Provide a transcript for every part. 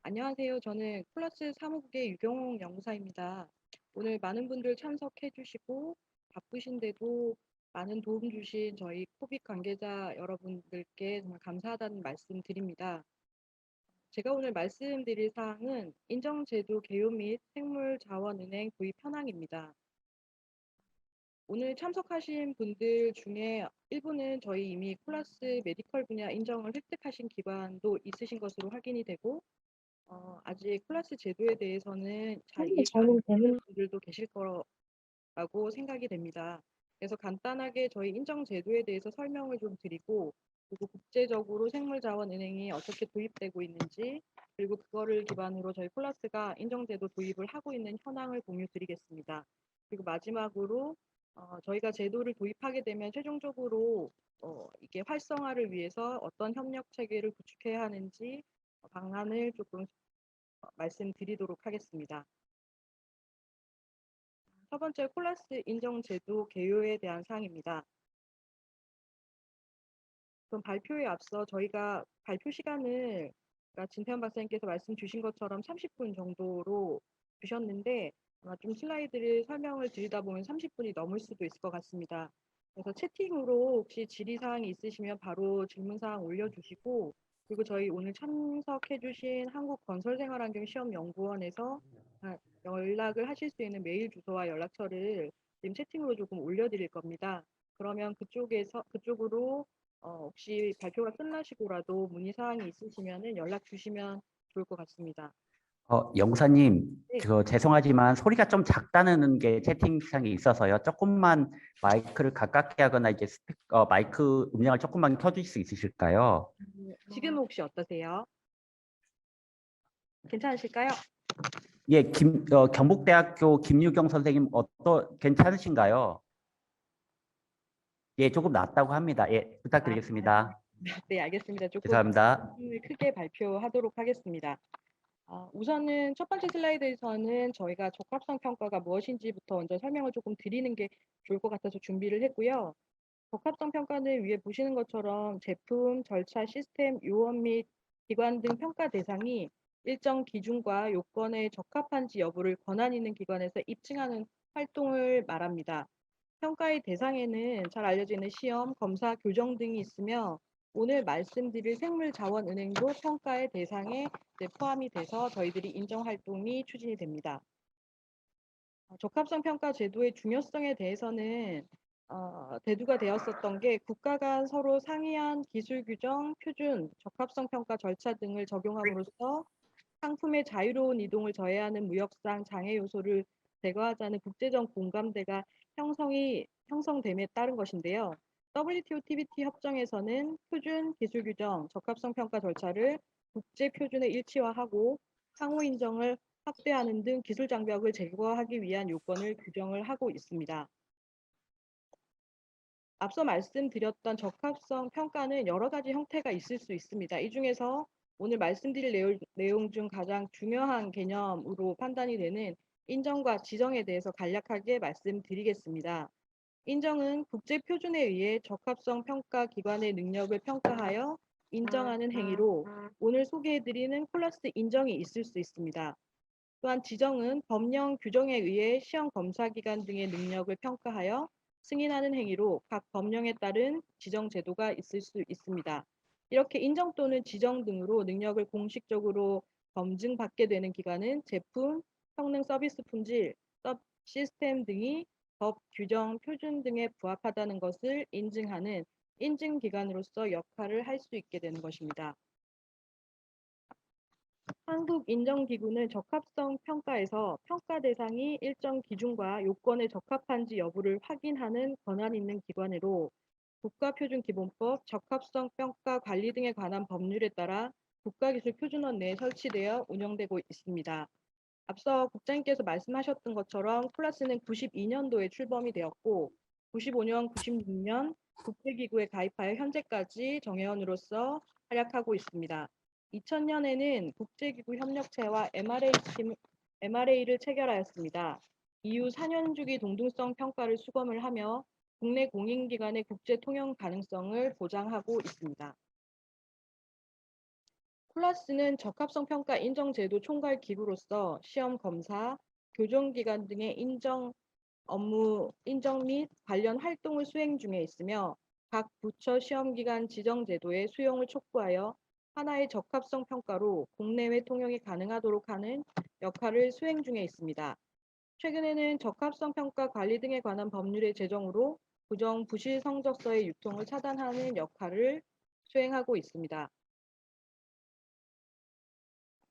안녕하세요. 저는 콜라스 사무국의 유경옥 연구사입니다. 오늘 많은 분들 참석해 주시고 바쁘신데도 많은 도움 주신 저희 코빅 관계자 여러분들께 정말 감사하다는 말씀 드립니다. 제가 오늘 말씀드릴 사항은 인정제도 개요 및 생물자원은행 도입 현황입니다. 오늘 참석하신 분들 중에 일부는 저희 이미 콜라스 메디컬 분야 인정을 획득하신 기관도 있으신 것으로 확인이 되고 아직 클래스 제도에 대해서는 잘 선생님 이해가 안 저는 되시는 되는 분들도 계실 거라고 생각이 됩니다. 그래서 간단하게 저희 인정 제도에 대해서 설명을 좀 드리고, 그리고 국제적으로 생물자원은행이 어떻게 도입되고 있는지, 그리고 그거를 기반으로 저희 콜라스가 인정제도 도입을 하고 있는 현황을 공유 드리겠습니다. 그리고 마지막으로 저희가 제도를 도입하게 되면 최종적으로 이게 활성화를 위해서 어떤 협력 체계를 구축해야 하는지 방안을 조금 말씀드리도록 하겠습니다. 첫 번째 콜라스 인정 제도 개요에 대한 사항입니다. 그럼 발표에 앞서 저희가 발표 시간을 진태현 박사님께서 말씀 주신 것처럼 30분 정도로 주셨는데 아마 좀 슬라이드를 설명을 드리다 보면 30분이 넘을 수도 있을 것 같습니다. 그래서 채팅으로 혹시 질의사항이 있으시면 바로 질문사항 올려주시고, 그리고 저희 오늘 참석해주신 한국건설생활환경시험연구원에서 연락을 하실 수 있는 메일 주소와 연락처를 지금 채팅으로 조금 올려드릴 겁니다. 그러면 그쪽으로 혹시 발표가 끝나시고라도 문의사항이 있으시면 연락 주시면 좋을 것 같습니다. 영사님, 네, 죄송하지만 소리가 좀 작다는 게 채팅창에 있어서요. 조금만 마이크를 가깝게 하거나 이제 마이크 음량을 조금만 켜주실 수 있으실까요? 지금 혹시 어떠세요? 괜찮으실까요? 예, 경북대학교 김유경 선생님 괜찮으신가요? 예, 조금 낫다고 합니다. 예, 아, 부탁드리겠습니다. 네, 알겠습니다. 조금 죄송합니다. 크게 발표하도록 하겠습니다. 우선은 첫 번째 슬라이드에서는 저희가 적합성 평가가 무엇인지부터 먼저 설명을 조금 드리는 게 좋을 것 같아서 준비를 했고요. 적합성 평가는 위에 보시는 것처럼 제품, 절차, 시스템, 요원 및 기관 등 평가 대상이 일정 기준과 요건에 적합한지 여부를 권한 있는 기관에서 입증하는 활동을 말합니다. 평가의 대상에는 잘 알려져 있는 시험, 검사, 교정 등이 있으며 오늘 말씀드릴 생물자원은행도 평가의 대상에 포함이 돼서 저희들이 인정 활동이 추진이 됩니다. 적합성 평가 제도의 중요성에 대해서는 대두가 되었었던 게 국가 간 서로 상이한 기술 규정, 표준, 적합성 평가 절차 등을 적용함으로써 상품의 자유로운 이동을 저해하는 무역상 장애 요소를 제거하자는 국제적 공감대가 형성됨에 따른 것인데요. WTO TBT 협정에서는 표준 기술 규정, 적합성 평가 절차를 국제 표준에 일치화하고 상호 인정을 확대하는 등 기술 장벽을 제거하기 위한 요건을 규정을 하고 있습니다. 앞서 말씀드렸던 적합성 평가는 여러 가지 형태가 있을 수 있습니다. 이 중에서 오늘 말씀드릴 내용 중 가장 중요한 개념으로 판단이 되는 인정과 지정에 대해서 간략하게 말씀드리겠습니다. 인정은 국제 표준에 의해 적합성 평가 기관의 능력을 평가하여 인정하는 행위로 오늘 소개해드리는 콜라스 인정이 있을 수 있습니다. 또한 지정은 법령 규정에 의해 시험 검사 기관 등의 능력을 평가하여 승인하는 행위로 각 법령에 따른 지정 제도가 있을 수 있습니다. 이렇게 인정 또는 지정 등으로 능력을 공식적으로 검증받게 되는 기관은 제품, 성능 서비스 품질, 시스템 등이 법, 규정, 표준 등에 부합하다는 것을 인증하는 인증기관으로서 역할을 할 수 있게 되는 것입니다. 한국인정기구는 적합성 평가에서 평가 대상이 일정 기준과 요건에 적합한지 여부를 확인하는 권한 있는 기관으로 국가표준기본법, 적합성 평가 관리 등에 관한 법률에 따라 국가기술표준원 내에 설치되어 운영되고 있습니다. 앞서 국장님께서 말씀하셨던 것처럼 콜라스는 92년도에 출범이 되었고 95년, 96년 국제기구에 가입하여 현재까지 정회원으로서 활약하고 있습니다. 2000년에는 국제기구 협력체와 MRA를 체결하였습니다. 이후 4년 주기 동등성 평가를 수검을 하며 국내 공인기관의 국제 통용 가능성을 보장하고 있습니다. 콜라스는 적합성 평가 인정 제도 총괄 기구로서 시험 검사, 교정 기관 등의 인정 업무 인정 및 관련 활동을 수행 중에 있으며 각 부처 시험기관 지정 제도의 수용을 촉구하여 하나의 적합성 평가로 국내외 통용이 가능하도록 하는 역할을 수행 중에 있습니다. 최근에는 적합성 평가 관리 등에 관한 법률의 제정으로 부정 부실 성적서의 유통을 차단하는 역할을 수행하고 있습니다.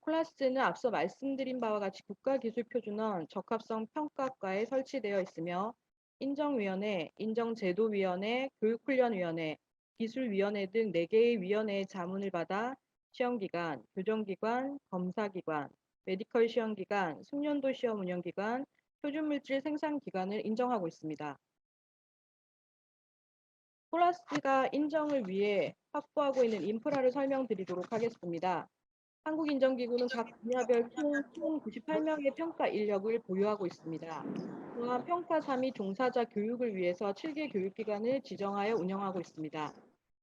콜라스는 앞서 말씀드린 바와 같이 국가기술표준원 적합성 평가과에 설치되어 있으며 인정위원회, 인정제도위원회, 교육훈련위원회, 기술위원회 등 4개의 위원회의 자문을 받아 시험기관, 교정기관, 검사기관, 메디컬 시험기관, 숙련도 시험 운영기관, 표준물질 생산기관을 인정하고 있습니다. 콜라스가 인정을 위해 확보하고 있는 인프라를 설명드리도록 하겠습니다. 한국인정기구는 각 분야별 총 98명의 평가 인력을 보유하고 있습니다. 또한 평가 3위 종사자 교육을 위해서 7개 교육기관을 지정하여 운영하고 있습니다.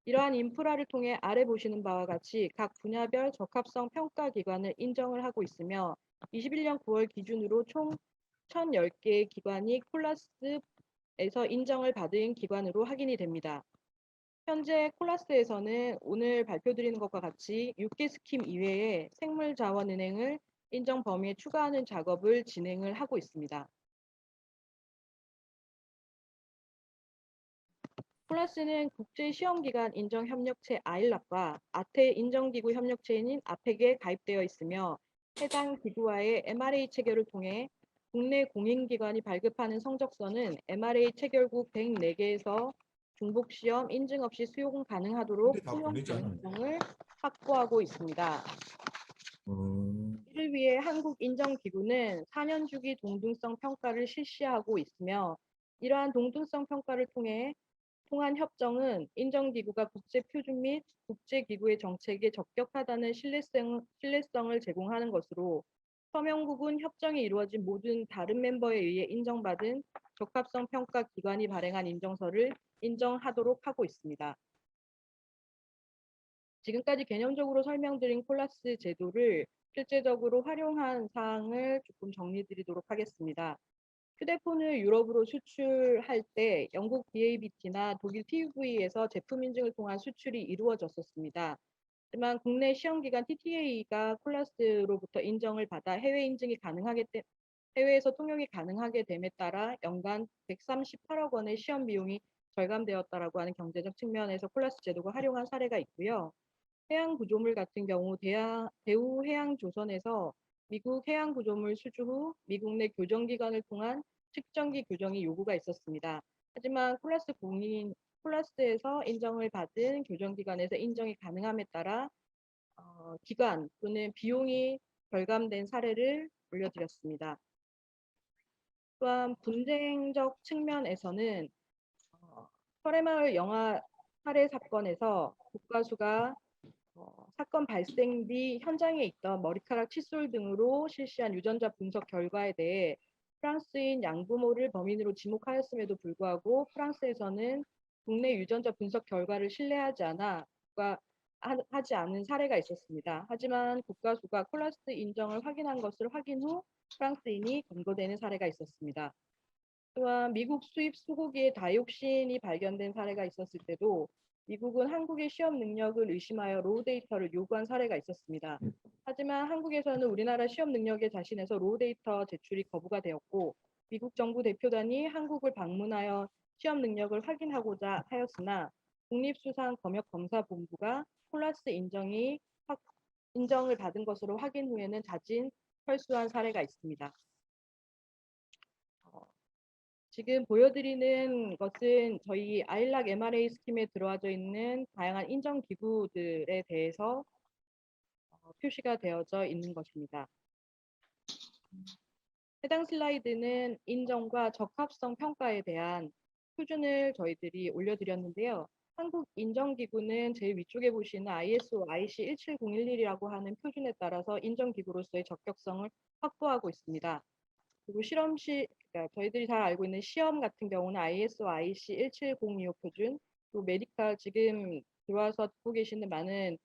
이러한 인프라를 통해 아래 보시는 바와 같이 각 분야별 적합성 평가 기관을 인정을 하고 있으며 21년 9월 기준으로 총 1,010개의 기관이 콜라스에서 인정을 받은 기관으로 확인이 됩니다. 현재 콜라스에서는 오늘 발표드리는 것과 같이 6개 스킴 이외에 생물자원은행을 인정 범위에 추가하는 작업을 진행을 하고 있습니다. 콜라스는 국제시험기관 인정협력체 아일락과 아태 인정기구 협력체인 아펙에 가입되어 있으며 해당 기구와의 MRA 체결을 통해 국내 공인기관이 발급하는 성적서는 MRA 체결국 104개에서 중복시험 인증 없이 수용 가능하도록 근데 다 수용 보내지 않았나? 가능성을 확보하고 있습니다. 이를 위해 한국인정기구는 4년 주기 동등성 평가를 실시하고 있으며 이러한 동등성 평가를 통한 협정은 인정기구가 국제표준 및 국제기구의 정책에 적격하다는 신뢰성을 제공하는 것으로 서명국은 협정이 이루어진 모든 다른 멤버에 의해 인정받은 적합성 평가 기관이 발행한 인정서를 인정하도록 하고 있습니다. 지금까지 개념적으로 설명드린 콜라스 제도를 실제적으로 활용한 사항을 조금 정리드리도록 하겠습니다. 휴대폰을 유럽으로 수출할 때 영국 BABT나 독일 TUV에서 제품 인증을 통한 수출이 이루어졌었습니다. 하지만 국내 시험기관 TTA가 콜라스로부터 인정을 받아 해외에서 통용이 가능하게 됨에 따라 연간 138억 원의 시험 비용이 절감되었다라고 하는 경제적 측면에서 콜라스 제도가 활용한 사례가 있고요. 해양 구조물 같은 경우 대우해양조선에서 미국 해양 구조물 수주 후 미국 내 교정기관을 통한 측정기 교정이 요구가 있었습니다. 하지만 콜라스에서 인정을 받은 교정기관에서 인정이 가능함에 따라 기간 또는 비용이 절감된 사례를 올려드렸습니다. 또한 분쟁적 측면에서는 설해마을 영화 살해 사건에서 국가수가 사건 발생 뒤 현장에 있던 머리카락 칫솔 등으로 실시한 유전자 분석 결과에 대해 프랑스인 양부모를 범인으로 지목하였음에도 불구하고 프랑스에서는 국내 유전자 분석 결과를 신뢰하지 하지 않은 사례가 있었습니다. 하지만 국가수가 콜라스 인정을 확인한 것을 확인 후 프랑스인이 검거되는 사례가 있었습니다. 또한 미국 수입 소고기의 다이옥신이 발견된 사례가 있었을 때도 미국은 한국의 시험 능력을 의심하여 로우 데이터를 요구한 사례가 있었습니다. 하지만 한국에서는 우리나라 시험 능력에 자신해서 로우 데이터 제출이 거부가 되었고 미국 정부 대표단이 한국을 방문하여 시험 능력을 확인하고자 하였으나 국립수산검역검사본부가 콜라스 인정을 받은 것으로 확인 후에는 자진 철수한 사례가 있습니다. 지금 보여드리는 것은 저희 아일락 MRA 스킴에 들어와져 있는 다양한 인정 기구들에 대해서 표시가 되어져 있는 것입니다. 해당 슬라이드는 인정과 적합성 평가에 대한 표준을 저희들이 올려드렸는데요. 한국인정기구는 제일 위쪽에 보시는 ISO IC 17011이라고 하는 표준에 따라서 인정기구로서의 적격성을 확보하고 있습니다. 그리고 그러니까 저희들이 잘 알고 있는 시험 같은 경우는 ISO IC 17025 표준, 또 메디컬 지금 들어와서 듣고 계시는 많은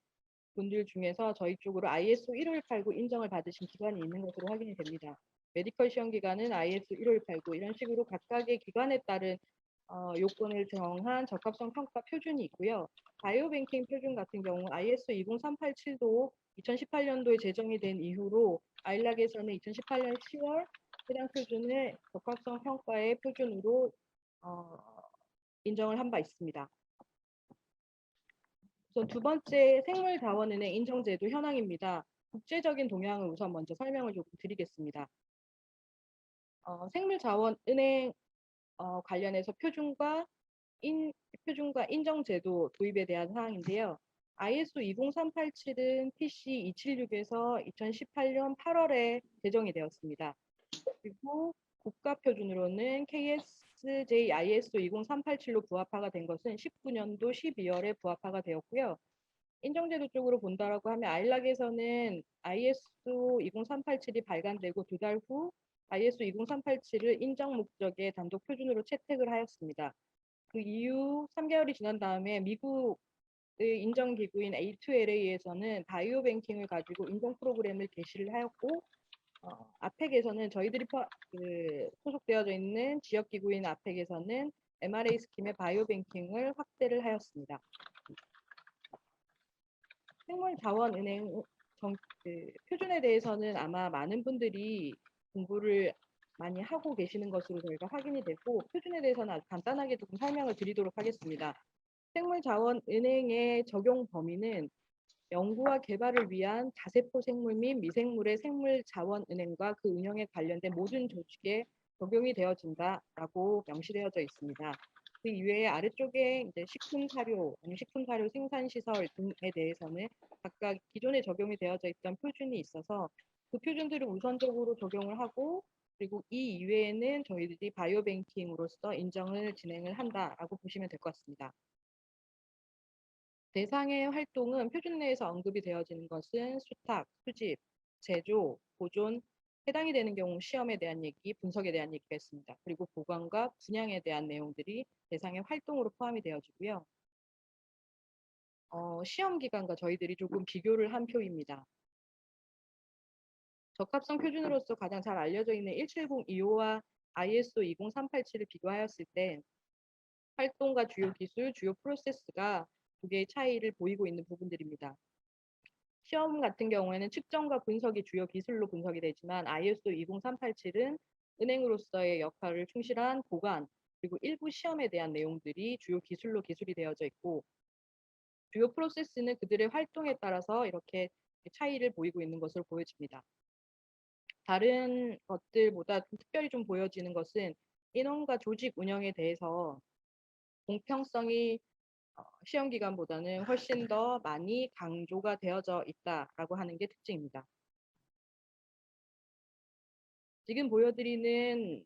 분들 중에서 저희 쪽으로 ISO 15189 인정을 받으신 기관이 있는 것으로 확인이 됩니다. 메디컬 시험 기관은 ISO 15189 이런 식으로 각각의 기관에 따른 요건을 정한 적합성 평가 표준이 있고요. 바이오뱅킹 표준 같은 경우 ISO 20387도 2018년도에 제정이 된 이후로 아일락에서는 2018년 10월 해당 표준을 적합성 평가의 표준으로 인정을 한 바 있습니다. 우선 두 번째 생물자원은행 인정제도 현황입니다. 국제적인 동향을 우선 먼저 설명을 조금 드리겠습니다. 생물자원은행 관련해서 표준과 인정제도 도입에 대한 사항인데요. ISO 20387은 PC 276에서 2018년 8월에 제정이 되었습니다. 그리고 국가표준으로는 KSJ ISO 20387로 부합화가 된 것은 19년도 12월에 부합화가 되었고요. 인정제도 쪽으로 본다라고 하면 아일락에서는 ISO 20387이 발간되고 2달 후 ISO 20387을 인정 목적의 단독 표준으로 채택을 하였습니다. 그 이후 3개월이 지난 다음에 미국의 인정기구인 A2LA에서는 바이오뱅킹을 가지고 인정 프로그램을 개시를 하였고 아펙에서는 저희들이 소속되어져 있는 지역기구인 아펙에서는 MRA 스킴의 바이오뱅킹을 확대를 하였습니다. 생물자원은행 표준에 대해서는 아마 많은 분들이 공부를 많이 하고 계시는 것으로 저희가 확인이 됐고 표준에 대해서는 아주 간단하게 조금 설명을 드리도록 하겠습니다. 생물자원은행의 적용 범위는 연구와 개발을 위한 다세포 생물 및 미생물의 생물자원은행과 그 운영에 관련된 모든 조직에 적용이 되어진다라고 명시되어져 있습니다. 그 이외에 아래쪽에 이제 식품사료, 식품사료 생산시설 등에 대해서는 각각 기존에 적용이 되어져 있던 표준이 있어서 그 표준들을 우선적으로 적용을 하고 그리고 이 이외에는 저희들이 바이오뱅킹으로서 인정을 진행을 한다라고 보시면 될 것 같습니다. 대상의 활동은 표준 내에서 언급이 되어지는 것은 수탁, 수집, 제조, 보존, 해당이 되는 경우 시험에 대한 얘기, 분석에 대한 얘기가 있습니다. 그리고 보관과 분양에 대한 내용들이 대상의 활동으로 포함이 되어지고요. 시험 기간과 저희들이 조금 비교를 한 표입니다. 적합성 표준으로서 가장 잘 알려져 있는 17025와 ISO 20387을 비교하였을 때 활동과 주요 기술, 주요 프로세스가 두 개의 차이를 보이고 있는 부분들입니다. 시험 같은 경우에는 측정과 분석이 주요 기술로 분석이 되지만 ISO 20387은 은행으로서의 역할을 충실한 보관, 그리고 일부 시험에 대한 내용들이 주요 기술로 기술이 되어져 있고 주요 프로세스는 그들의 활동에 따라서 이렇게 차이를 보이고 있는 것으로 보여집니다. 다른 것들보다 특별히 좀 보여지는 것은 인원과 조직 운영에 대해서 공평성이 시험 기간보다는 훨씬 더 많이 강조가 되어져 있다라고 하는 게 특징입니다. 지금 보여드리는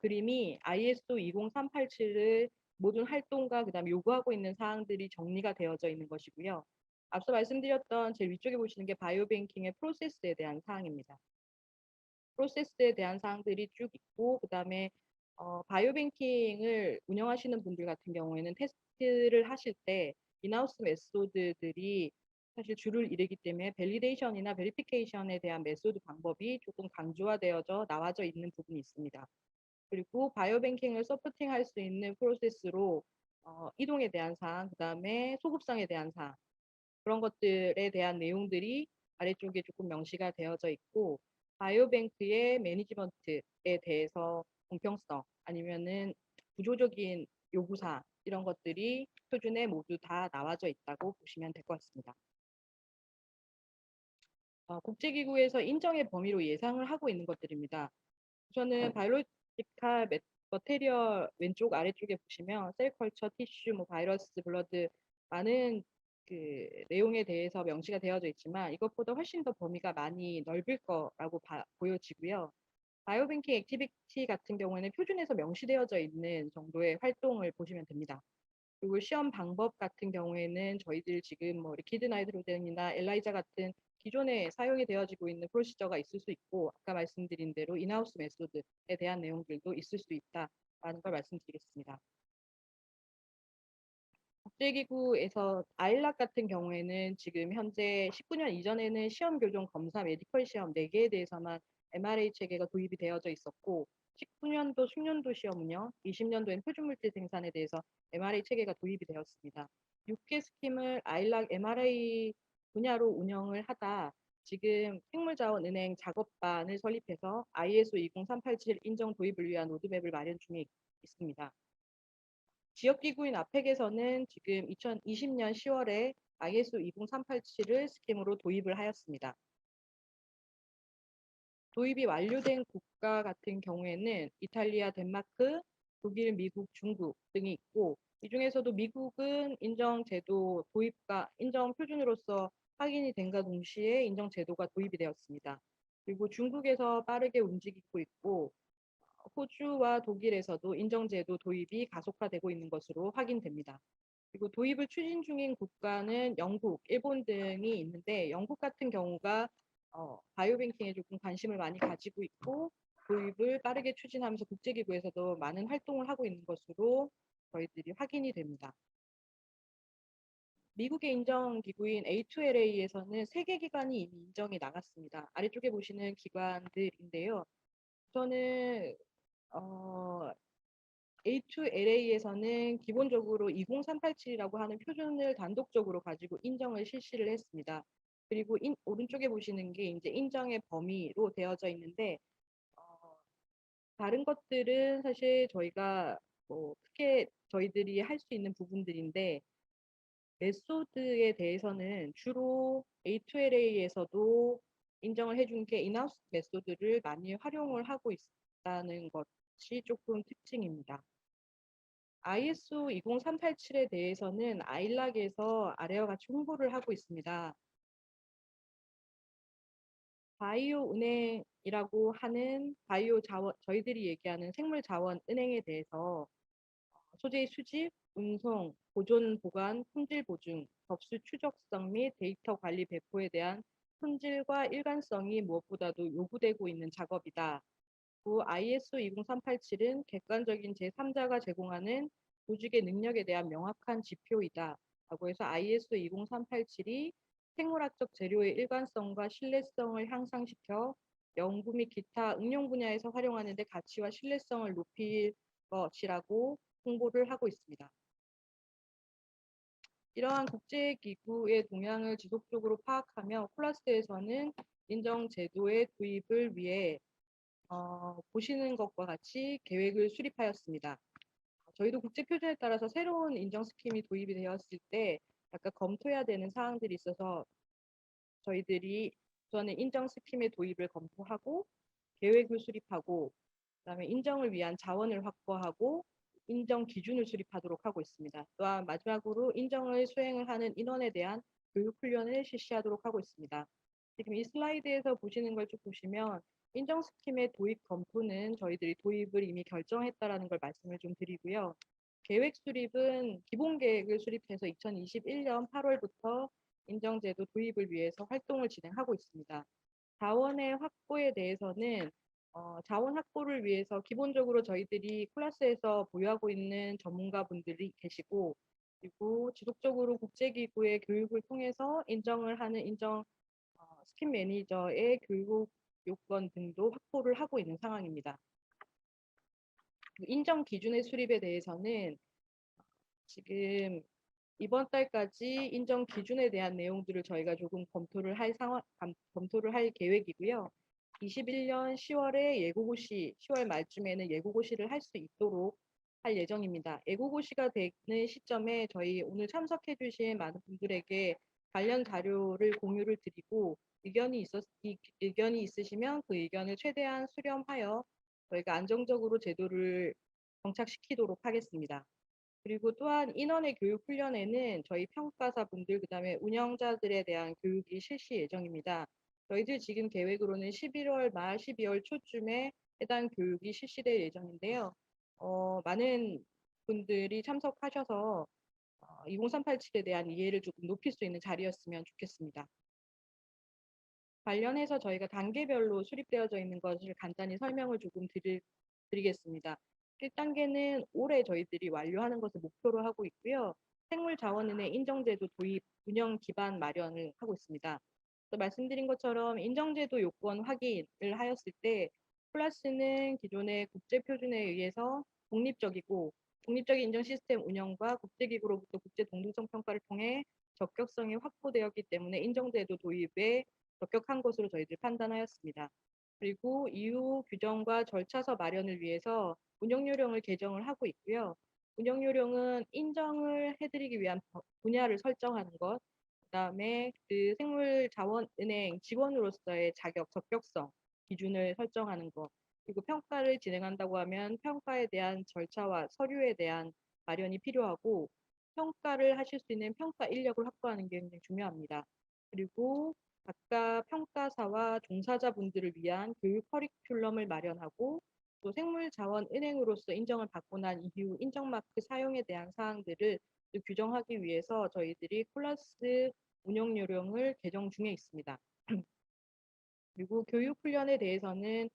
그림이 ISO 20387을 모든 활동과 그다음에 요구하고 있는 사항들이 정리가 되어져 있는 것이고요. 앞서 말씀드렸던 제일 위쪽에 보시는 게 바이오뱅킹의 프로세스에 대한 사항입니다. 프로세스에 대한 사항들이 쭉 있고 그다음에 바이오뱅킹을 운영하시는 분들 같은 경우에는 테스트를 하실 때 인하우스 메소드들이 사실 줄을 이루기 때문에 밸리데이션이나 베리피케이션에 대한 메소드 방법이 조금 강조화되어져 나와져 있는 부분이 있습니다. 그리고 바이오뱅킹을 서포팅할 수 있는 프로세스로 이동에 대한 사항, 그다음에 소급성에 대한 사항 그런 것들에 대한 내용들이 아래쪽에 조금 명시가 되어져 있고 바이오뱅크의 매니지먼트에 대해서 공평성 아니면은 구조적인 요구사항 이런 것들이 표준에 모두 다 나와져 있다고 보시면 될 것 같습니다. 국제기구에서 인정의 범위로 예상을 하고 있는 것들입니다. 우선은 바이올로지컬 머테리얼 왼쪽 아래쪽에 보시면 셀컬처, 티슈, 바이러스, 블러드 많은 그 내용에 대해서 명시가 되어져 있지만 이것보다 훨씬 더 범위가 많이 넓을 거라고 보여지고요. 바이오뱅킹 액티비티 같은 경우에는 표준에서 명시되어져 있는 정도의 활동을 보시면 됩니다. 그리고 시험 방법 같은 경우에는 저희들 지금 리퀴드 나이트로젠이나 엘라이자 같은 기존에 사용이 되어지고 있는 프로시저가 있을 수 있고 아까 말씀드린 대로 인하우스 메소드에 대한 내용들도 있을 수 있다라는 걸 말씀드리겠습니다. 국제기구에서 아일락 같은 경우에는 지금 현재 19년 이전에는 시험 교정 검사 메디컬 시험 4개에 대해서만 MRA 체계가 도입이 되어져 있었고 19년도 숙련도 시험 운영, 20년도엔 표준물질 생산에 대해서 MRA 체계가 도입이 되었습니다. 6개 스킴을 아일락 MRA 분야로 운영을 하다 지금 생물자원은행 작업반을 설립해서 ISO 20387 인정 도입을 위한 로드맵을 마련 중에 있습니다. 지역기구인 아펙에서는 지금 2020년 10월에 ISO 20387을 스킴으로 도입을 하였습니다. 도입이 완료된 국가 같은 경우에는 이탈리아, 덴마크, 독일, 미국, 중국 등이 있고 이 중에서도 미국은 인정제도 도입과 인정 표준으로서 확인이 된과 동시에 인정제도가 도입이 되었습니다. 그리고 중국에서 빠르게 움직이고 있고 호주와 독일에서도 인정제도 도입이 가속화되고 있는 것으로 확인됩니다. 그리고 도입을 추진 중인 국가는 영국, 일본 등이 있는데 영국 같은 경우가 바이오뱅킹에 조금 관심을 많이 가지고 있고 도입을 빠르게 추진하면서 국제기구에서도 많은 활동을 하고 있는 것으로 저희들이 확인이 됩니다. 미국의 인정기구인 A2LA에서는 3개 기관이 이미 인정이 나갔습니다. 아래쪽에 보시는 기관들인데요. 저는 A2LA에서는 기본적으로 20387이라고 하는 표준을 단독적으로 가지고 인정을 실시를 했습니다. 그리고 오른쪽에 보시는 게 이제 인정의 범위로 되어져 있는데 다른 것들은 사실 저희가 뭐 크게 저희들이 할 수 있는 부분들인데 메소드에 대해서는 주로 A2LA에서도 인정을 해준 게 인하우스 메소드를 많이 활용을 하고 있다는 것이 조금 특징입니다. ISO 20387에 대해서는 아일락에서 아래와 같이 홍보를 하고 있습니다. 바이오 은행이라고 하는 바이오 자원, 저희들이 얘기하는 생물 자원 은행에 대해서 소재의 수집, 운송, 보존, 보관, 품질 보증, 접수 추적성 및 데이터 관리 배포에 대한 품질과 일관성이 무엇보다도 요구되고 있는 작업이다. 또 ISO 20387은 객관적인 제3자가 제공하는 조직의 능력에 대한 명확한 지표이다. 라고 해서 ISO 20387이 생물학적 재료의 일관성과 신뢰성을 향상시켜 연구 및 기타 응용 분야에서 활용하는 데 가치와 신뢰성을 높일 것이라고 홍보를 하고 있습니다. 이러한 국제기구의 동향을 지속적으로 파악하며 콜라스에서는 인정제도의 도입을 위해 보시는 것과 같이 계획을 수립하였습니다. 저희도 국제 표준에 따라서 새로운 인정 스킴이 도입이 되었을 때 약간 검토해야 되는 사항들이 있어서 저희들이 우선은 인정 스킴의 도입을 검토하고 계획을 수립하고 그다음에 인정을 위한 자원을 확보하고 인정 기준을 수립하도록 하고 있습니다. 또한 마지막으로 인정을 수행을 하는 인원에 대한 교육 훈련을 실시하도록 하고 있습니다. 지금 이 슬라이드에서 보시는 걸 쭉 보시면 인정 스킴의 도입 검토는 저희들이 도입을 이미 결정했다라는 걸 말씀을 좀 드리고요. 계획 수립은 기본 계획을 수립해서 2021년 8월부터 인정제도 도입을 위해서 활동을 진행하고 있습니다. 자원의 확보에 대해서는 자원 확보를 위해서 기본적으로 저희들이 클래스에서 보유하고 있는 전문가분들이 계시고 그리고 지속적으로 국제기구의 교육을 통해서 인정을 하는 인정 스킨 매니저의 교육 요건 등도 확보를 하고 있는 상황입니다. 인정 기준의 수립에 대해서는 지금 이번 달까지 인정 기준에 대한 내용들을 저희가 조금 검토를 할 계획이고요. 21년 10월에 예고고시, 10월 말쯤에는 예고고시를 할 수 있도록 할 예정입니다. 예고고시가 되는 시점에 저희 오늘 참석해 주신 많은 분들에게 관련 자료를 공유를 드리고 의견이 있으시면 그 의견을 최대한 수렴하여 저희가 안정적으로 제도를 정착시키도록 하겠습니다. 그리고 또한 인원의 교육 훈련에는 저희 평가사분들 그다음에 운영자들에 대한 교육이 실시 예정입니다. 저희들 지금 계획으로는 11월 말 12월 초쯤에 해당 교육이 실시될 예정인데요. 많은 분들이 참석하셔서 20387에 대한 이해를 조금 높일 수 있는 자리였으면 좋겠습니다. 관련해서 저희가 단계별로 수립되어져 있는 것을 간단히 설명을 조금 드리겠습니다. 1단계는 올해 저희들이 완료하는 것을 목표로 하고 있고요. 생물자원은행 인정제도 도입, 운영 기반 마련을 하고 있습니다. 또 말씀드린 것처럼 인정제도 요건 확인을 하였을 때 콜라스는 기존의 국제표준에 의해서 독립적인 인정 시스템 운영과 국제기구로부터 국제 동등성 평가를 통해 적격성이 확보되었기 때문에 인정제도 도입에 적격한 것으로 저희들 판단하였습니다. 그리고 이후 규정과 절차서 마련을 위해서 운영요령을 개정을 하고 있고요. 운영요령은 인정을 해드리기 위한 분야를 설정하는 것, 그다음에 그 생물자원은행 직원으로서의 자격, 적격성 기준을 설정하는 것, 그리고 평가를 진행한다고 하면 평가에 대한 절차와 서류에 대한 마련이 필요하고 평가를 하실 수 있는 평가 인력을 확보하는 게 굉장히 중요합니다. 그리고 각각 평가사와 종사자분들을 위한 교육 커리큘럼을 마련하고 또 생물자원은행으로서 인정을 받고 난 이후 인정마크 사용에 대한 사항들을 규정하기 위해서 저희들이 콜라스 운영 요령을 개정 중에 있습니다. 그리고 교육 훈련에 대해서는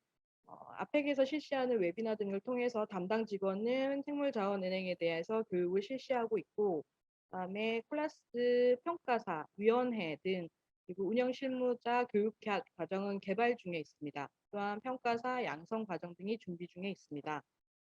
아펙에서 실시하는 웨비나 등을 통해서 담당 직원은 생물자원은행에 대해서 교육을 실시하고 있고, 그다음에 콜라스 평가사, 위원회 등 그리고 운영 실무자 교육 과정은 개발 중에 있습니다. 또한 평가사 양성 과정 등이 준비 중에 있습니다.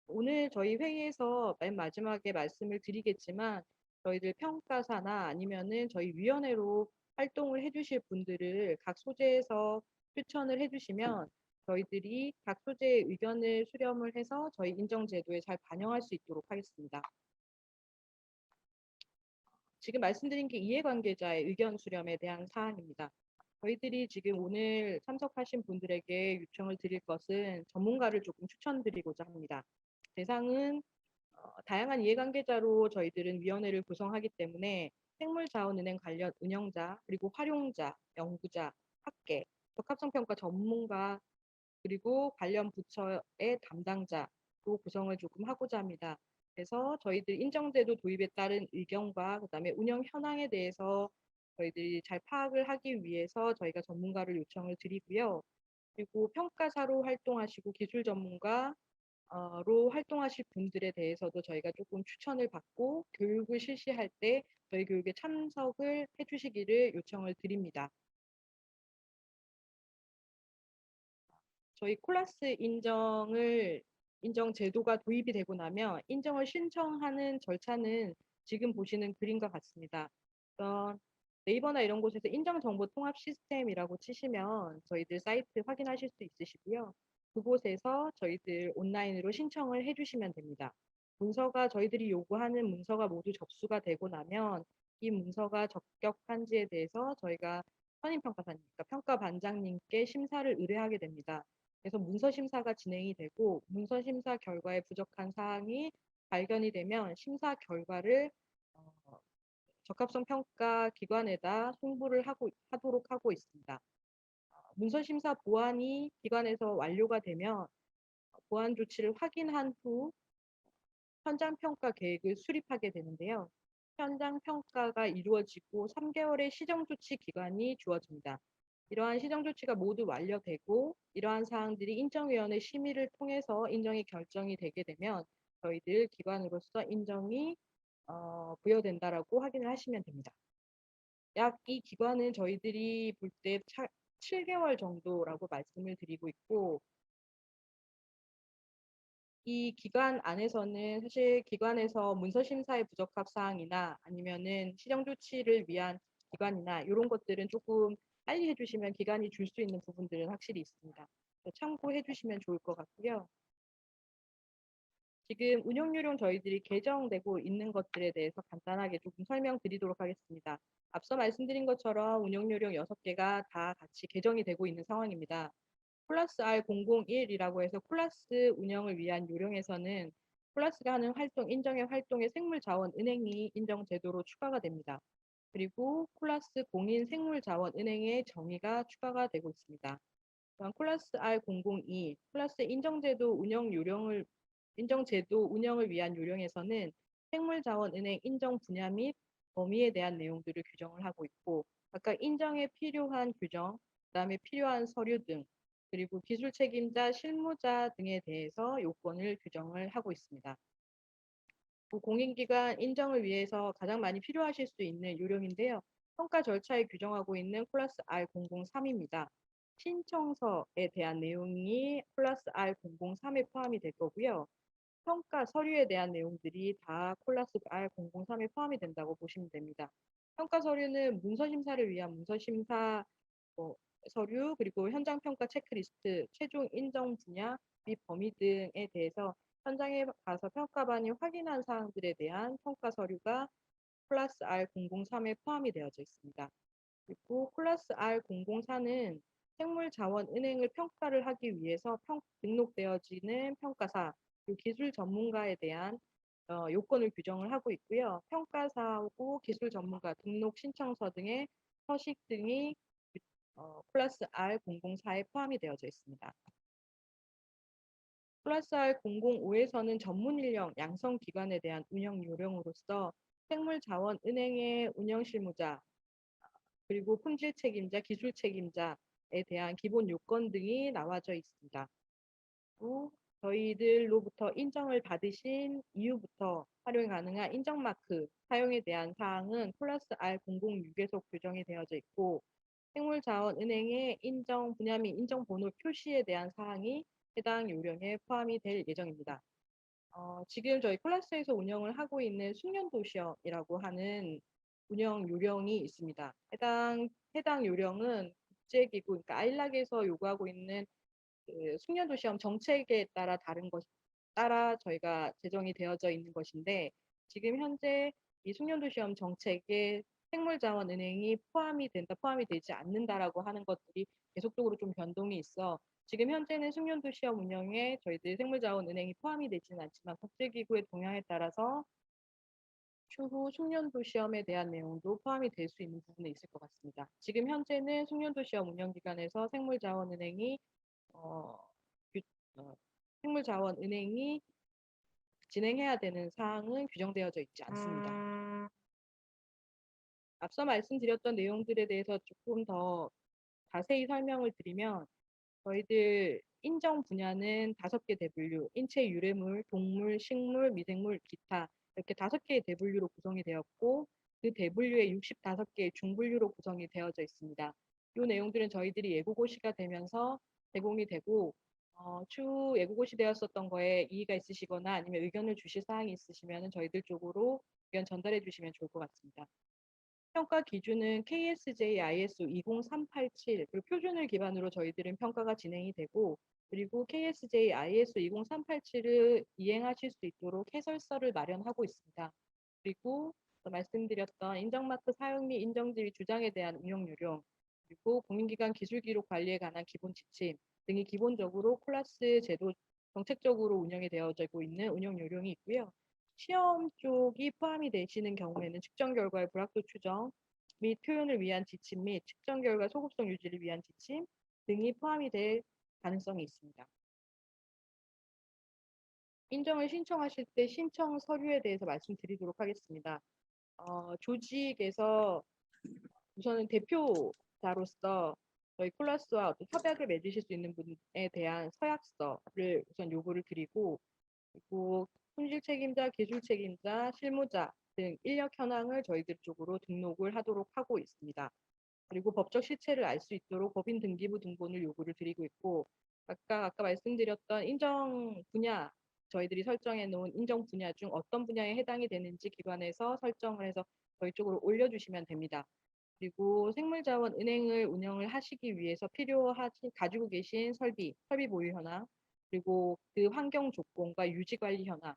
오늘 저희 회의에서 맨 마지막에 말씀을 드리겠지만 저희들 평가사나 아니면은 저희 위원회로 활동을 해주실 분들을 각 소재에서 추천을 해주시면 저희들이 각 소재의 의견을 수렴을 해서 저희 인정제도에 잘 반영할 수 있도록 하겠습니다. 지금 말씀드린 게 이해관계자의 의견 수렴에 대한 사항입니다. 저희들이 지금 오늘 참석하신 분들에게 요청을 드릴 것은 전문가를 조금 추천드리고자 합니다. 대상은 다양한 이해관계자로 저희들은 위원회를 구성하기 때문에 생물자원은행 관련 운영자, 그리고 활용자, 연구자, 학계, 적합성평가 전문가, 그리고 관련 부처의 담당자로 구성을 조금 하고자 합니다. 그래서 저희들 인정제도 도입에 따른 의견과 그다음에 운영 현황에 대해서 저희들이 잘 파악을 하기 위해서 저희가 전문가를 요청을 드리고요. 그리고 평가사로 활동하시고 기술 전문가 로 활동하실 분들에 대해서도 저희가 조금 추천을 받고 교육을 실시할 때 저희 교육에 참석을 해주시기를 요청을 드립니다. 저희 콜라스 인정 제도가 도입이 되고 나면 인정을 신청하는 절차는 지금 보시는 그림과 같습니다. 네이버나 이런 곳에서 인정정보통합 시스템이라고 치시면 저희들 사이트 확인하실 수 있으시고요. 그곳에서 저희들 온라인으로 신청을 해주시면 됩니다. 문서가 저희들이 요구하는 문서가 모두 접수가 되고 나면 이 문서가 적격한지에 대해서 저희가 선임평가사님과 평가반장님께 심사를 의뢰하게 됩니다. 그래서 문서 심사가 진행이 되고 문서 심사 결과에 부족한 사항이 발견이 되면 심사 결과를 적합성 평가 기관에다 송부를 하도록 하고 있습니다. 문서 심사 보완이 기관에서 완료가 되면 보완 조치를 확인한 후 현장 평가 계획을 수립하게 되는데요. 현장 평가가 이루어지고 3개월의 시정 조치 기간이 주어집니다. 이러한 시정 조치가 모두 완료되고 이러한 사항들이 인정위원회 심의를 통해서 인정이 결정이 되게 되면 저희들 기관으로서 인정이 부여된다라고 확인을 하시면 됩니다. 약 이 기간은 저희들이 볼 때 7개월 정도라고 말씀을 드리고 있고 이 기간 안에서는 사실 기관에서 문서 심사의 부적합 사항이나 아니면은 시정 조치를 위한 기관이나 이런 것들은 조금 빨리 해주시면 기간이 줄 수 있는 부분들은 확실히 있습니다. 참고해 주시면 좋을 것 같고요. 지금 운영요령 저희들이 개정되고 있는 것들에 대해서 간단하게 조금 설명드리도록 하겠습니다. 앞서 말씀드린 것처럼 운영요령 6개가 다 같이 개정이 되고 있는 상황입니다. 콜라스 R001이라고 해서 콜라스 운영을 위한 요령에서는 콜라스가 하는 활동, 인정의 활동에 생물자원은행이 인정제도로 추가가 됩니다. 그리고 콜라스 공인 생물자원은행의 정의가 추가가 되고 있습니다. 콜라스 R002, 콜라스 인정제도 운영을 위한 요령에서는 생물자원은행 인정 분야 및 범위에 대한 내용들을 규정을 하고 있고 각각 인정에 필요한 규정, 그다음에 필요한 서류 등 그리고 기술 책임자, 실무자 등에 대해서 요건을 규정을 하고 있습니다. 공인기관 인정을 위해서 가장 많이 필요하실 수 있는 요령인데요. 평가 절차에 규정하고 있는 플러스 R003입니다. 신청서에 대한 내용이 플러스 R003에 포함이 될 거고요. 평가 서류에 대한 내용들이 다 플러스 R003에 포함이 된다고 보시면 됩니다. 평가 서류는 문서 심사를 위한 문서 심사 서류, 그리고 현장 평가 체크리스트, 최종 인정 분야 및 범위 등에 대해서 현장에 가서 평가반이 확인한 사항들에 대한 평가 서류가 플러스 R003에 포함이 되어져 있습니다. 그리고 플러스 R004는 생물자원은행을 평가를 하기 위해서 등록되어지는 평가사, 그리고 기술 전문가에 대한 요건을 규정을 하고 있고요. 평가사하고 기술 전문가 등록 신청서 등의 서식 등이 플러스 R004에 포함이 되어져 있습니다. 플러스 R005에서는 전문 인력 양성 기관에 대한 운영 요령으로서 생물자원은행의 운영 실무자, 그리고 품질 책임자, 기술 책임자에 대한 기본 요건 등이 나와져 있습니다. 또 저희들로부터 인정을 받으신 이후부터 활용 가능한 인정마크 사용에 대한 사항은 플러스 R006에서 규정이 되어져 있고, 생물자원은행의 인정 분야 및 인정번호 표시에 대한 사항이 해당 요령에 포함이 될 예정입니다. 지금 저희 클래스에서 운영을 하고 있는 숙련도시업이라고 하는 운영 요령이 있습니다. 해당 요령은 국제기구, 그러니까 아일락에서 요구하고 있는 그 숙련도시업 정책에 따라 저희가 제정이 되어져 있는 것인데, 지금 현재 이 숙련도시업 정책에 생물자원은행이 포함이 되지 않는다라고 하는 것들이 계속적으로 좀 변동이 있어 지금 현재는 숙련도시업 운영에 저희들 생물자원은행이 포함이 되지는 않지만 국제기구의 동향에 따라서 추후 숙련도시험에 대한 내용도 포함이 될 수 있는 부분에 있을 것 같습니다. 지금 현재는 숙련도시험 운영기관에서 어, 유- 생물자원은행이 진행해야 되는 사항은 규정되어져 있지 않습니다. 앞서 말씀드렸던 내용들에 대해서 조금 더 자세히 설명을 드리면, 저희들 인정 분야는 5개 대분류, 인체 유래물, 동물, 식물, 미생물, 기타 이렇게 5개의 대분류로 구성이 되었고, 그 대분류에 65개의 중분류로 구성이 되어져 있습니다. 이 내용들은 저희들이 예고고시가 되면서 제공이 되고, 추후 예고고시 되었었던 거에 이의가 있으시거나 아니면 의견을 주실 사항이 있으시면 저희들 쪽으로 의견 전달해 주시면 좋을 것 같습니다. 평가 기준은 KSJ ISO 20387 그리고 표준을 기반으로 저희들은 평가가 진행이 되고, 그리고 KSJ ISO 20387을 이행하실 수 있도록 해설서를 마련하고 있습니다. 그리고 말씀드렸던 인정마크 사용 및 인정지위 주장에 대한 운영 요령, 그리고 공인기관 기술기록 관리에 관한 기본 지침 등이 기본적으로 클래스 제도 정책적으로 운영이 되어지고 있는 운영 요령이 있고요. 시험 쪽이 포함이 되시는 경우에는 측정 결과의 불확도 추정 및 표현을 위한 지침 및 측정 결과 소급성 유지를 위한 지침 등이 포함이 될 가능성이 있습니다. 인정을 신청하실 때 신청 서류에 대해서 말씀드리도록 하겠습니다. 조직에서 우선은 대표자로서 저희 클래스와 어떤 협약을 맺으실 수 있는 분에 대한 서약서를 우선 요구를 드리고, 그리고 품질 책임자, 기술 책임자, 실무자 등 인력 현황을 저희들 쪽으로 등록을 하도록 하고 있습니다. 그리고 법적 실체를 알 수 있도록 법인 등기부 등본을 요구를 드리고 있고, 아까 말씀드렸던 인정 분야, 저희들이 설정해 놓은 인정 분야 중 어떤 분야에 해당이 되는지 기관에서 설정을 해서 저희 쪽으로 올려주시면 됩니다. 그리고 생물자원은행을 운영을 하시기 위해서 가지고 계신 설비 보유 현황, 그리고 그 환경 조건과 유지 관리 현황,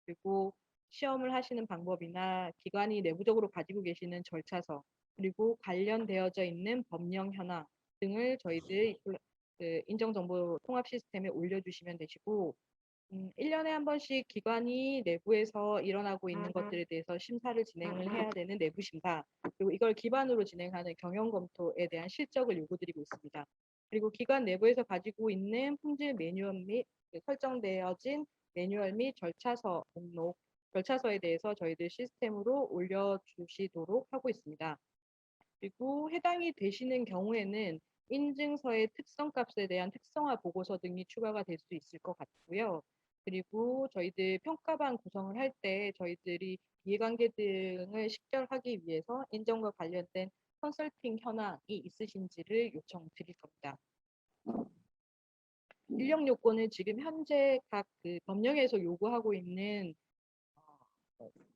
그리고 시험을 하시는 방법이나 기관이 내부적으로 가지고 계시는 절차서, 그리고 관련되어져 있는 법령 현황 등을 저희들 그 인정정보 통합 시스템에 올려주시면 되시고, 1년에 한 번씩 기관이 내부에서 일어나고 있는 것들에 대해서 심사를 진행을 해야 되는 내부 심사, 그리고 이걸 기반으로 진행하는 경영 검토에 대한 실적을 요구드리고 있습니다. 그리고 기관 내부에서 가지고 있는 품질 매뉴얼 및 설정되어진 매뉴얼 및 절차서 목록, 절차서에 대해서 저희들 시스템으로 올려주시도록 하고 있습니다. 그리고 해당이 되시는 경우에는 인증서의 특성값에 대한 특성화 보고서 등이 추가가 될 수 있을 것 같고요. 그리고 저희들 평가반 구성을 할 때 저희들이 이해관계 등을 식별하기 위해서 인정과 관련된 컨설팅 현황이 있으신지를 요청드릴 겁니다. 인력 요건은 지금 현재 각 그 법령에서 요구하고 있는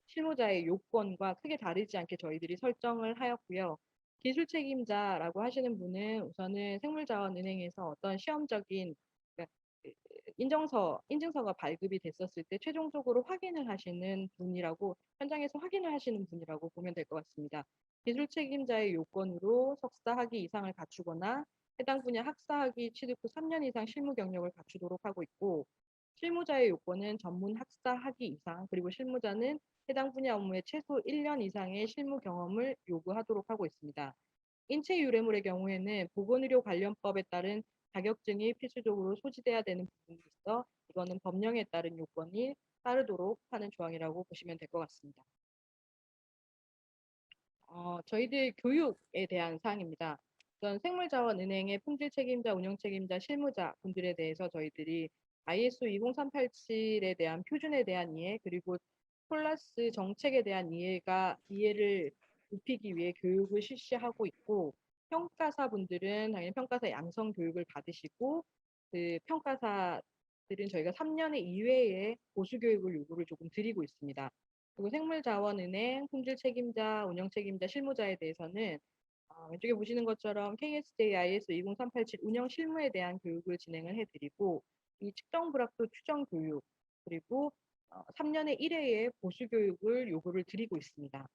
실무자의 요건과 크게 다르지 않게 저희들이 설정을 하였고요. 기술 책임자라고 하시는 분은 우선은 생물자원은행에서 어떤 시험적인 그러니까 인증서가 발급이 됐었을 때 최종적으로 확인을 하시는 분이라고 현장에서 확인을 하시는 분이라고 보면 될 것 같습니다. 기술 책임자의 요건으로 석사 학위 이상을 갖추거나 해당 분야 학사 학위 취득 후 3년 이상 실무 경력을 갖추도록 하고 있고 실무자의 요건은 전문 학사 학위 이상 그리고 실무자는 해당 분야 업무에 최소 1년 이상의 실무 경험을 요구하도록 하고 있습니다. 인체 유래물의 경우에는 보건의료 관련법에 따른 자격증이 필수적으로 소지돼야 되는 부분이 있어 이거는 법령에 따른 요건이 따르도록 하는 조항이라고 보시면 될 것 같습니다. 저희들 교육에 대한 사항입니다. 우선 생물자원은행의 품질 책임자, 운영 책임자, 실무자 분들에 대해서 저희들이 ISO 20387에 대한 표준에 대한 이해 그리고 폴라스 정책에 대한 이해를 높이기 위해 교육을 실시하고 있고 평가사 분들은 당연히 평가사 양성 교육을 받으시고 그 평가사들은 저희가 3년의 이외에 보수 교육을 요구를 조금 드리고 있습니다. 그리고 생물자원은행, 품질 책임자, 운영 책임자, 실무자에 대해서는 왼쪽에 보시는 것처럼 KSJ IS 20387 운영 실무에 대한 교육을 진행을 해드리고 이 측정 불합도 추정 교육 그리고 3년에 1회의 보수 교육을 요구를 드리고 있습니다.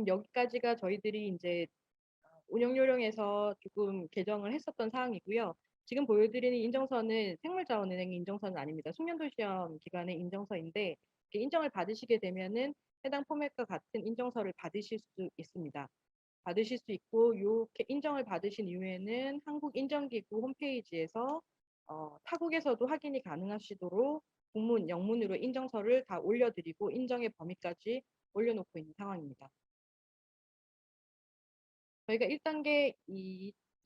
여기까지가 저희들이 이제 운영 요령에서 조금 개정을 했었던 사항이고요. 지금 보여드리는 인정서는 생물자원은행 인정서는 아닙니다. 숙련도 시험 기간의 인정서인데 인정을 받으시게 되면은 해당 포맷과 같은 인정서를 받으실 수 있습니다. 받으실 수 있고 이렇게 인정을 받으신 이후에는 한국인정기구 홈페이지에서 타국에서도 확인이 가능하시도록 공문, 영문으로 인정서를 다 올려드리고 인정의 범위까지 올려놓고 있는 상황입니다. 저희가 1단계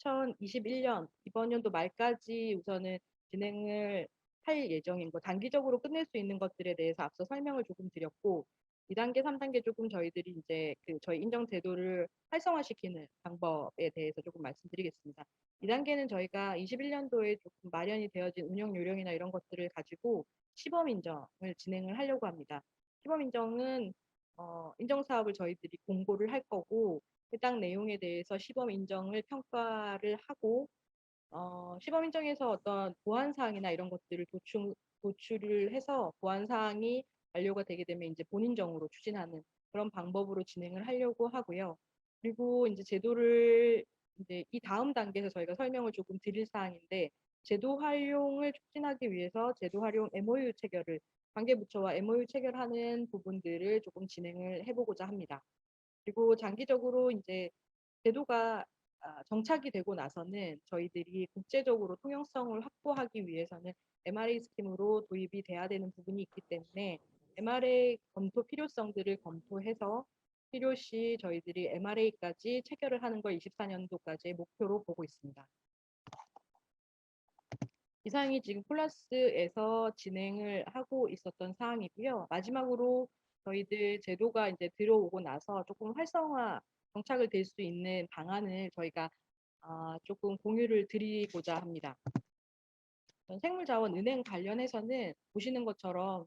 2021년 이번 연도 말까지 우선은 진행을 할 예정인 거 단기적으로 끝낼 수 있는 것들에 대해서 앞서 설명을 조금 드렸고 2단계, 3단계 조금 저희들이 이제 저희 인정 제도를 활성화시키는 방법에 대해서 조금 말씀드리겠습니다. 2단계는 저희가 21년도에 조금 마련이 되어진 운영 요령이나 이런 것들을 가지고 시범 인정을 진행을 하려고 합니다. 시범 인정은 인정 사업을 저희들이 공고를 할 거고 해당 내용에 대해서 시범 인정을 평가를 하고 시범 인정에서 어떤 보완 사항이나 이런 것들을 도출을 해서 보완 사항이 완료가 되게 되면 이제 본인정으로 추진하는 그런 방법으로 진행을 하려고 하고요. 그리고 이제 제도를 이제 이 다음 단계에서 저희가 설명을 조금 드릴 사항인데 제도 활용을 촉진하기 위해서 제도 활용 MOU 체결을 관계부처와 MOU 체결하는 부분들을 조금 진행을 해보고자 합니다. 그리고 장기적으로 이제 제도가 정착이 되고 나서는 저희들이 국제적으로 통용성을 확보하기 위해서는 MRA 스킴으로 도입이 돼야 되는 부분이 있기 때문에 MRA 검토 필요성들을 검토해서 필요시 저희들이 MRA까지 체결을 하는 걸 24년도까지의 목표로 보고 있습니다. 이상이 지금 폴라스에서 진행을 하고 있었던 사항이고요. 마지막으로 저희들 제도가 이제 들어오고 나서 조금 활성화 정착을 될 수 있는 방안을 저희가 조금 공유를 드리고자 합니다. 생물자원은행 관련해서는 보시는 것처럼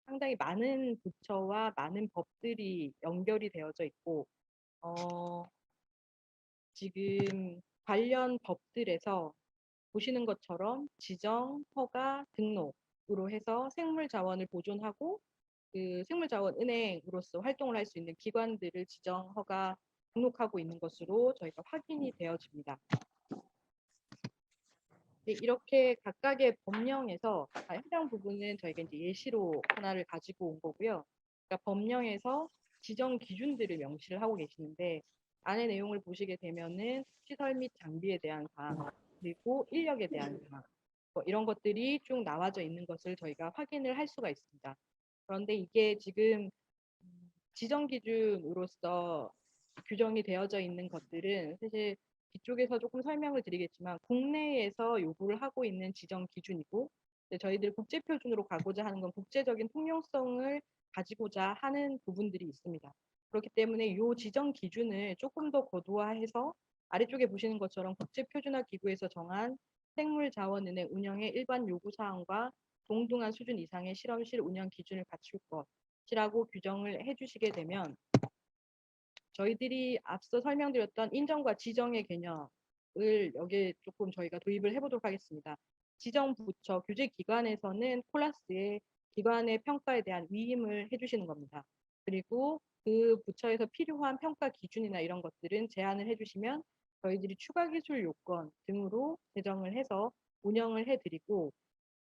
상당히 많은 부처와 많은 법들이 연결이 되어져 있고 지금 관련 법들에서 보시는 것처럼 지정, 허가, 등록으로 해서 생물자원을 보존하고 그 생물자원은행으로서 활동을 할 수 있는 기관들을 지정, 허가, 등록하고 있는 것으로 저희가 확인이 되어집니다. 이렇게 각각의 법령에서 해당 부분은 저희가 이제 예시로 하나를 가지고 온 거고요. 그러니까 법령에서 지정 기준들을 명시를 하고 계시는데 안의 내용을 보시게 되면은 시설 및 장비에 대한 사항 그리고 인력에 대한 사항 이런 것들이 쭉 나와져 있는 것을 저희가 확인을 할 수가 있습니다. 그런데 이게 지금 지정 기준으로서 규정이 되어져 있는 것들은 사실 뒤쪽에서 조금 설명을 드리겠지만 국내에서 요구를 하고 있는 지정 기준이고 저희들 국제 표준으로 가고자 하는 건 국제적인 통용성을 가지고자 하는 부분들이 있습니다. 그렇기 때문에 이 지정 기준을 조금 더 고도화해서 아래쪽에 보시는 것처럼 국제표준화 기구에서 정한 생물자원은행 운영의 일반 요구사항과 동등한 수준 이상의 실험실 운영 기준을 갖출 것이라고 규정을 해주시게 되면 저희들이 앞서 설명드렸던 인정과 지정의 개념을 여기에 조금 저희가 도입을 해보도록 하겠습니다. 지정 부처 규제 기관에서는 콜라스의 기관의 평가에 대한 위임을 해주시는 겁니다. 그리고 그 부처에서 필요한 평가 기준이나 이런 것들은 제안을 해주시면 저희들이 추가 기술 요건 등으로 제정을 해서 운영을 해드리고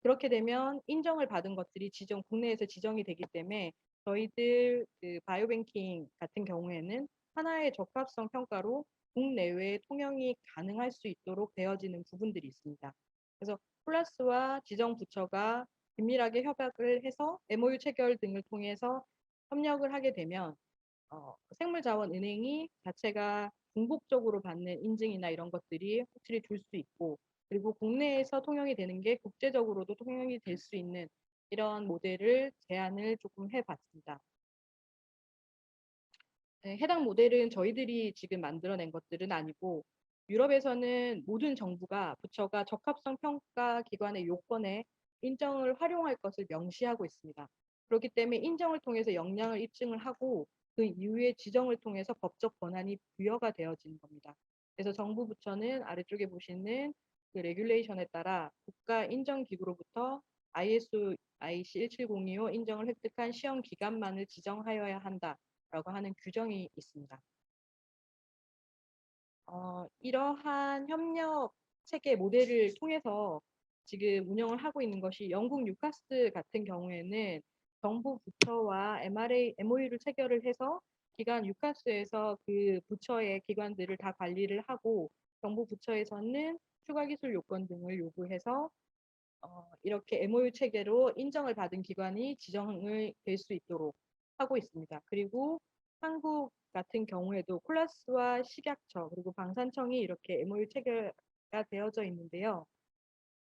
그렇게 되면 인정을 받은 것들이 국내에서 지정이 되기 때문에 저희들 그 바이오뱅킹 같은 경우에는 하나의 적합성 평가로 국내외 통용이 가능할 수 있도록 되어지는 부분들이 있습니다. 그래서 콜라스와 지정 부처가 긴밀하게 협약을 해서 MOU 체결 등을 통해서 협력을 하게 되면 생물자원은행이 자체가 중복적으로 받는 인증이나 이런 것들이 확실히 줄 수 있고 그리고 국내에서 통용이 되는 게 국제적으로도 통용이 될 수 있는 이런 모델을 제안을 조금 해봤습니다. 네, 해당 모델은 저희들이 지금 만들어낸 것들은 아니고 유럽에서는 모든 정부가 부처가 적합성 평가 기관의 요건에 인정을 활용할 것을 명시하고 있습니다. 그렇기 때문에 인정을 통해서 역량을 입증을 하고 그 이후에 지정을 통해서 법적 권한이 부여가 되어지는 겁니다. 그래서 정부 부처는 아래쪽에 보시는 그 레귤레이션에 따라 국가 인정기구로부터 ISO IC 17025 인정을 획득한 시험 기간만을 지정하여야 한다라고 하는 규정이 있습니다. 이러한 협력 체계 모델을 통해서 지금 운영을 하고 있는 것이 영국 뉴카슬 같은 경우에는 정부 부처와 MOU를 체결을 해서 기관 뉴카슬에서 그 부처의 기관들을 다 관리를 하고 정부 부처에서는 추가 기술 요건 등을 요구해서 이렇게 MOU 체계로 인정을 받은 기관이 지정을 될 수 있도록 하고 있습니다. 그리고 한국 같은 경우에도 콜라스와 식약처 그리고 방산청이 이렇게 MOU 체계가 되어져 있는데요.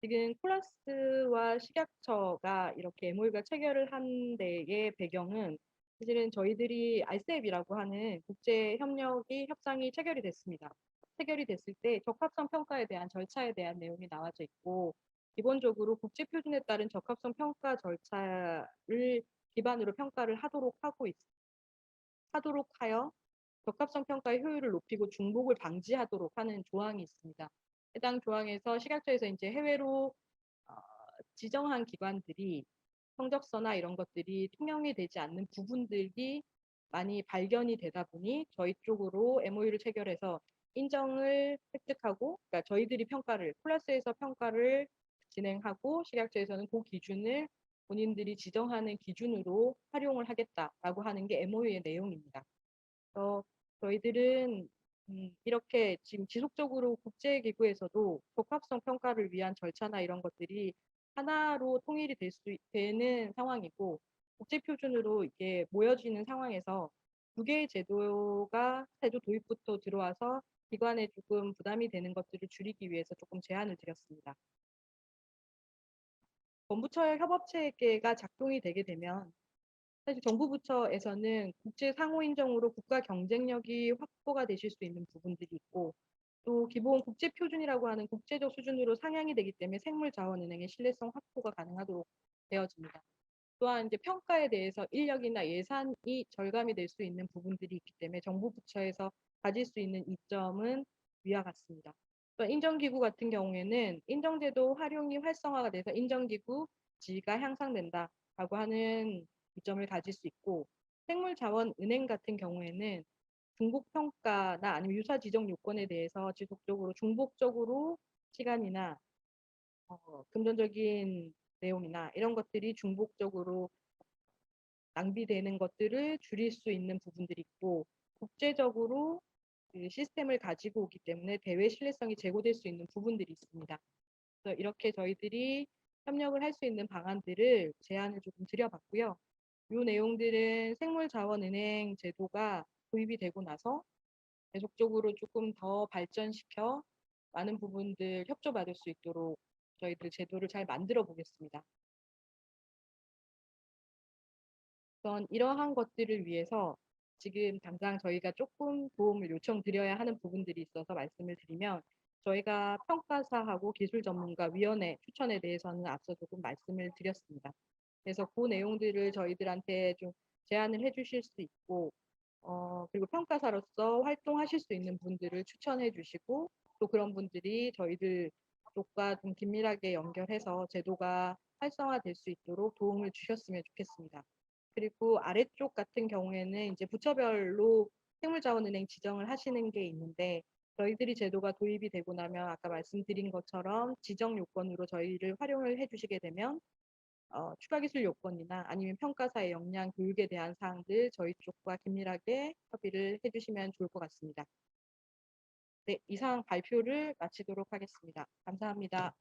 지금 콜라스와 식약처가 이렇게 MOU가 체결을 한 데의 배경은 사실은 저희들이 RCEP이라고 하는 국제 협력이 협상이 체결이 됐습니다. 체결이 됐을 때 적합성 평가에 대한 절차에 대한 내용이 나와져 있고 기본적으로 국제 표준에 따른 적합성 평가 절차를 기반으로 평가를 하도록 하여 적합성 평가의 효율을 높이고 중복을 방지하도록 하는 조항이 있습니다. 해당 조항에서 식약처에서 이제 해외로 지정한 기관들이 성적서나 이런 것들이 통용이 되지 않는 부분들이 많이 발견이 되다 보니 저희 쪽으로 MOU를 체결해서 인정을 획득하고 그러니까 저희들이 콜라스에서 평가를 진행하고 식약처에서는 그 기준을 본인들이 지정하는 기준으로 활용을 하겠다라고 하는 게 MOU의 내용입니다. 저희들은 이렇게 지금 지속적으로 국제기구에서도 적합성 평가를 위한 절차나 이런 것들이 하나로 통일이 되는 상황이고 국제 표준으로 이게 모여지는 상황에서 두 개의 제도 도입부터 들어와서 기관에 조금 부담이 되는 것들을 줄이기 위해서 조금 제안을 드렸습니다. 본부처의 협업체계가 작동이 되게 되면 사실 정부 부처에서는 국제 상호 인정으로 국가 경쟁력이 확보가 되실 수 있는 부분들이 있고 또 기본 국제 표준이라고 하는 국제적 수준으로 상향이 되기 때문에 생물자원은행의 신뢰성 확보가 가능하도록 되어집니다. 또한 이제 평가에 대해서 인력이나 예산이 절감이 될 수 있는 부분들이 있기 때문에 정부 부처에서 가질 수 있는 이점은 위와 같습니다. 또 인정기구 같은 경우에는 인정제도 활용이 활성화가 돼서 인정기구 지위가 향상된다라고 하는 이점을 가질 수 있고 생물자원은행 같은 경우에는 중복평가나 아니면 유사 지정 요건에 대해서 지속적으로 중복적으로 시간이나 금전적인 내용이나 이런 것들이 중복적으로 낭비되는 것들을 줄일 수 있는 부분들이 있고 국제적으로 그 시스템을 가지고 오기 때문에 대외 신뢰성이 제고될 수 있는 부분들이 있습니다. 그래서 이렇게 저희들이 협력을 할 수 있는 방안들을 제안을 조금 드려봤고요. 이 내용들은 생물자원은행 제도가 도입이 되고 나서 계속적으로 조금 더 발전시켜 많은 부분들 협조받을 수 있도록 저희들 제도를 잘 만들어 보겠습니다. 우선 이러한 것들을 위해서 지금 당장 저희가 조금 도움을 요청드려야 하는 부분들이 있어서 말씀을 드리면, 저희가 평가사하고 기술 전문가 위원회 추천에 대해서는 앞서 조금 말씀을 드렸습니다. 그래서 그 내용들을 저희들한테 좀 제안을 해주실 수 있고, 그리고 평가사로서 활동하실 수 있는 분들을 추천해 주시고, 또 그런 분들이 저희들 쪽과 좀 긴밀하게 연결해서 제도가 활성화될 수 있도록 도움을 주셨으면 좋겠습니다. 그리고 아래쪽 같은 경우에는 이제 부처별로 생물자원은행 지정을 하시는 게 있는데, 저희들이 제도가 도입이 되고 나면 아까 말씀드린 것처럼 지정 요건으로 저희를 활용을 해주시게 되면 추가 기술 요건이나 아니면 평가사의 역량 교육에 대한 사항들 저희 쪽과 긴밀하게 협의를 해주시면 좋을 것 같습니다. 네, 이상 발표를 마치도록 하겠습니다. 감사합니다.